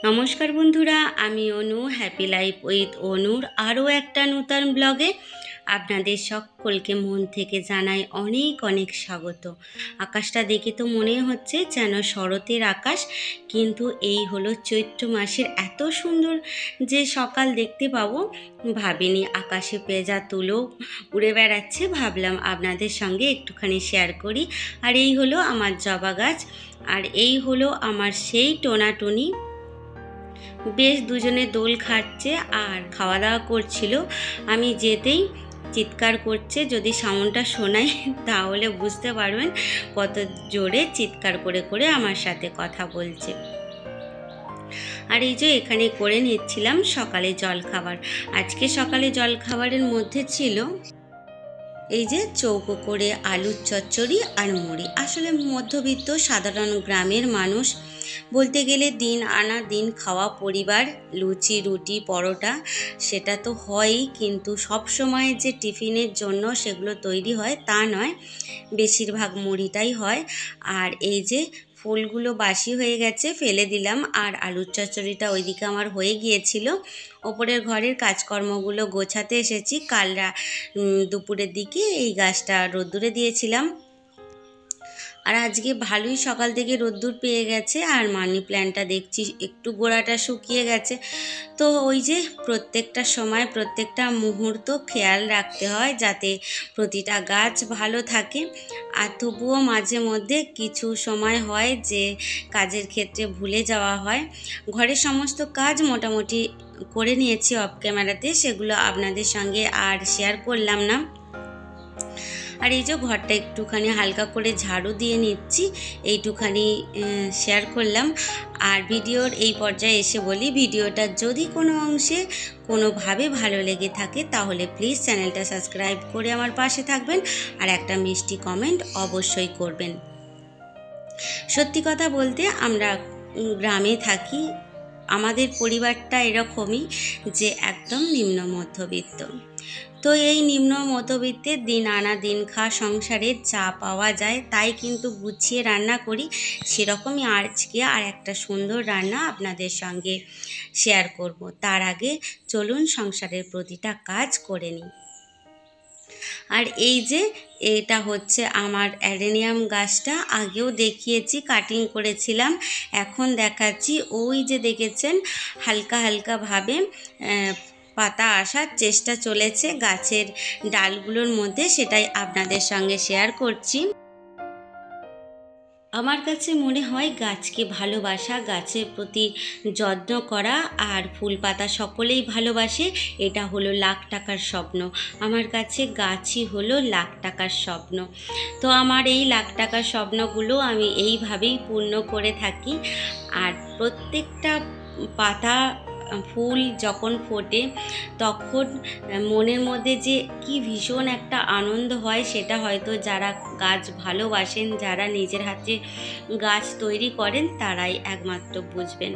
নমস্কার বন্ধুরা, আমি অনু, হ্যাপি লাইফ উইথ অনুর আরও একটা নূতন ব্লগে আপনাদের সকলকে মন থেকে জানাই অনেক অনেক স্বাগত। আকাশটা দেখে তো মনে হচ্ছে যেন শরতের আকাশ, কিন্তু এই হলো চৈত্র মাসের এত সুন্দর যে সকাল দেখতে পাবো ভাবিনি। আকাশে পেঁজা তুলো উড়ে বেড়াচ্ছে, ভাবলাম আপনাদের সঙ্গে একটুখানি শেয়ার করি। আর এই হলো আমার জবা গাছ, আর এই হলো আমার সেই টোনাটুনি। বেশ দুজনে দোল খাচ্ছে আর খাওয়া দাওয়া করছিল। আমি যেতেই চিৎকার করছে, যদি সাউন্ডটা শোনাই তাহলে বুঝতে পারবেন কত জোরে চিৎকার করে করে আমার সাথে কথা বলছে। আর এই যে এখানে করে নিচ্ছিলাম সকালে জলখাবার। আজকে সকালে জলখাবারের মধ্যে ছিল এই যে চৌকো করে আলুর চচ্চড়ি আর মুড়ি। আসলে মধ্যবিত্ত সাধারণ গ্রামের মানুষ বলতে গেলে দিন আনা দিন খাওয়া পরিবার, লুচি রুটি পরোটা সেটা তো হয়ই, কিন্তু সব সময় যে টিফিনের জন্য সেগুলো তৈরি হয় তা নয়, বেশিরভাগ মুড়িটাই হয়। আর এই যে ফুলগুলো বাসি হয়ে গেছে, ফেলে দিলাম। আর আলুর চচ্চড়িটা ওইদিকে আমার হয়ে গিয়েছিল। ওপরের ঘরের কাজকর্মগুলো গোছাতে এসেছি। কাল দুপুরের দিকে এই গাছটা রোদ্দুরে দিয়েছিলাম, আর আজকে ভালোই সকাল থেকে রোদ্দুর পেয়ে গেছে। আর মানি প্ল্যান্টটা দেখছি একটু গোড়াটা শুকিয়ে গেছে। তো ওই যে প্রত্যেকটা সময় প্রত্যেকটা মুহূর্ত খেয়াল রাখতে হয় যাতে প্রতিটা গাছ ভালো থাকে। আর তবুও মাঝে মধ্যে কিছু সময় হয় যে কাজের ক্ষেত্রে ভুলে যাওয়া হয়। ঘরের সমস্ত কাজ মোটামুটি করে নিয়েছি অফ ক্যামেরাতে, সেগুলো আপনাদের সঙ্গে আর শেয়ার করলাম না। আর এই যে ঘরটা একটুখানি হালকা করে ঝাড়ু দিয়ে নিচ্ছি, এইটুখানি শেয়ার করলাম। আর ভিডিওর এই পর্যায়ে এসে বলি, ভিডিওটা যদি কোনো অংশে কোনোভাবে ভালো লেগে থাকে তাহলে প্লিজ চ্যানেলটা সাবস্ক্রাইব করে আমার পাশে থাকবেন, আর একটা মিষ্টি কমেন্ট অবশ্যই করবেন। সত্যি কথা বলতে আমরা গ্রামে থাকি, আমাদের পরিবারটা এরকমই যে একদম নিম্ন মধ্যবিত্ত। তো এই নিম্ন মধ্যবিত্তের দিন আনা দিন খাওয়া সংসারে যা পাওয়া যায় তাই কিন্তু গুছিয়ে রান্না করি। সেরকমই আজকে আর একটা সুন্দর রান্না আপনাদের সঙ্গে শেয়ার করব। তার আগে চলুন সংসারের প্রতিটা কাজ করে নিই। আর এই যে এটা হচ্ছে আমার অ্যাডেনিয়াম গাছটা, আগেও দেখিয়েছি, কাটিং করেছিলাম, এখন দেখাচ্ছি। ওই যে দেখেছেন হালকা হালকাভাবে পাতা আসার চেষ্টা চলেছে গাছের ডালগুলোর মধ্যে, সেটাই আপনাদের সঙ্গে শেয়ার করছি। আমার কাছে মনে হয় গাছকে ভালোবাসা, গাছের প্রতি যত্ন করা আর ফুল পাতা সকলেই ভালোবাসে, এটা হলো লাখ টাকার স্বপ্ন। আমার কাছে গাছই হলো লাখ টাকার স্বপ্ন। তো আমার এই লাখ টাকার স্বপ্নগুলো আমি এইভাবেই পূর্ণ করে থাকি। আর প্রত্যেকটা পাতা ফুল যখন ফোটে তখন মনের মধ্যে যে কি ভীষণ একটা আনন্দ হয়, সেটা হয়তো যারা গাছ ভালোবাসেন, যারা নিজের হাতে গাছ তৈরি করেন তারাই একমাত্র বুঝবেন।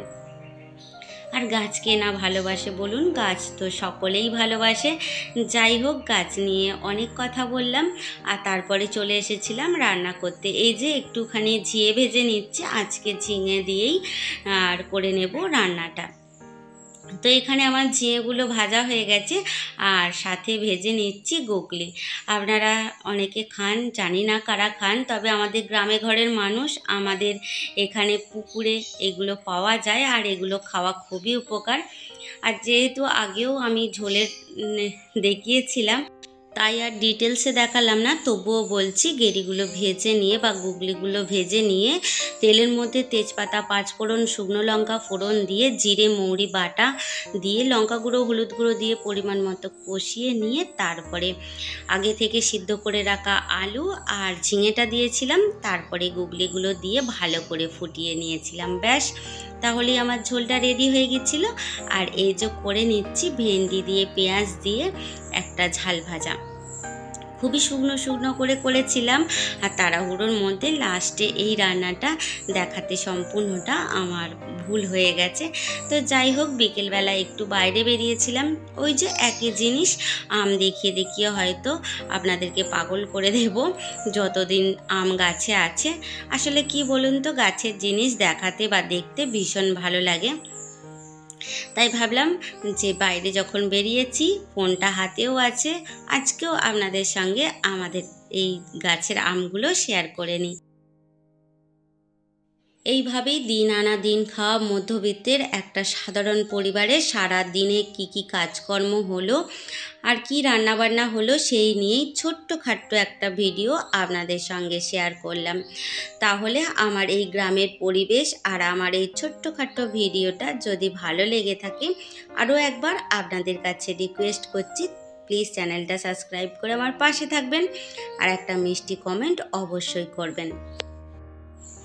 আর গাছকে না ভালোবাসে বলুন, গাছ তো সকলেই ভালোবাসে। যাই হোক, গাছ নিয়ে অনেক কথা বললাম, আর তারপরে চলে এসেছিলাম রান্না করতে। এই যে একটুখানি ঝিঙে ভেজে নিচ্ছি, আজকে ঝিঙে দিয়েই আর করে নেব রান্নাটা। তো এখানে আমার ঝিঙেগুলো ভাজা হয়ে গেছে, আর সাথে ভেজে নিচ্ছি গুগলি। আপনারা অনেকে খান, জানি না কারা খান, তবে আমাদের গ্রামে ঘরের মানুষ, আমাদের এখানে পুকুরে এগুলো পাওয়া যায়, আর এগুলো খাওয়া খুবই উপকার। আর যেহেতু আগেও আমি ঝোলের দেখিয়েছিলাম তাই আর ডিটেলসে দেখালাম না, তবুও বলছি গেরিগুলো ভেজে নিয়ে বা গুগলিগুলো ভেজে নিয়ে তেলের মধ্যে তেজপাতা, পাঁচফোড়ন, শুকনো লঙ্কা ফোড়ন দিয়ে জিরে মৌরি বাটা দিয়ে লঙ্কা গুঁড়ো হলুদ গুঁড়ো দিয়ে পরিমাণ মতো কষিয়ে নিয়ে তারপরে আগে থেকে সিদ্ধ করে রাখা আলু আর ঝিঙেটা দিয়েছিলাম, তারপরে গুগলিগুলো দিয়ে ভালো করে ফুটিয়ে নিয়েছিলাম। ব্যাস, তাহলেই আমার ঝোলটা রেডি হয়ে গেছিলো। আর এই যে করে নিচ্ছি ভেন্ডি দিয়ে পেঁয়াজ দিয়ে একটা ঝাল ভাজা, খুবই শুকনো শুকনো করে করেছিলাম। আর তাড়াহুড়োর মধ্যে লাস্টে এই রান্নাটা দেখাতে সম্পূর্ণটা আমার ভুল হয়ে গেছে। তো যাই হোক, বিকেলবেলা একটু বাইরে বেরিয়েছিলাম, ওই যে একই জিনিস আম দেখিয়ে দেখিয়ে হয়তো আপনাদেরকে পাগল করে দেব যতদিন আম গাছে আছে। আসলে কি বলুন তো, গাছের জিনিস দেখাতে বা দেখতে ভীষণ ভালো লাগে। তাই ভাবলাম যে বাইরে যখন বেরিয়েছি ফোনটা হাতেও আছে, আজকেও আপনাদের সঙ্গে আমাদের এই গাছের আমগুলো শেয়ার করে নিই। এইভাবেই দিন আনা দিন খাওয়া মধ্যবিত্তের একটা সাধারণ পরিবারে সারা দিনে কি কাজকর্ম হলো আর কি রান্নাবান্না হলো সেই নিয়েই ছোট্টখাট্ট একটা ভিডিও আপনাদের সঙ্গে শেয়ার করলাম। তাহলে আমার এই গ্রামের পরিবেশ আর আমার এই ছোট্টখাট্ট ভিডিওটা যদি ভালো লেগে থাকে, আরও একবার আপনাদের কাছে রিকোয়েস্ট করছি, প্লিজ চ্যানেলটা সাবস্ক্রাইব করে আমার পাশে থাকবেন আর একটা মিষ্টি কমেন্ট অবশ্যই করবেন।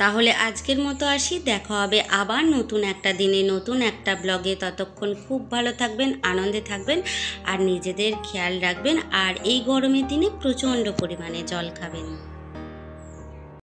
তাহলে আজকের মতো আসি, দেখা হবে আবার নতুন একটা দিনে নতুন একটা ব্লগে। ততক্ষণ খুব ভালো থাকবেন, আনন্দে থাকবেন আর নিজেদের খেয়াল রাখবেন। আর এই গরমের দিনে প্রচণ্ড পরিমাণে জল খাবেন।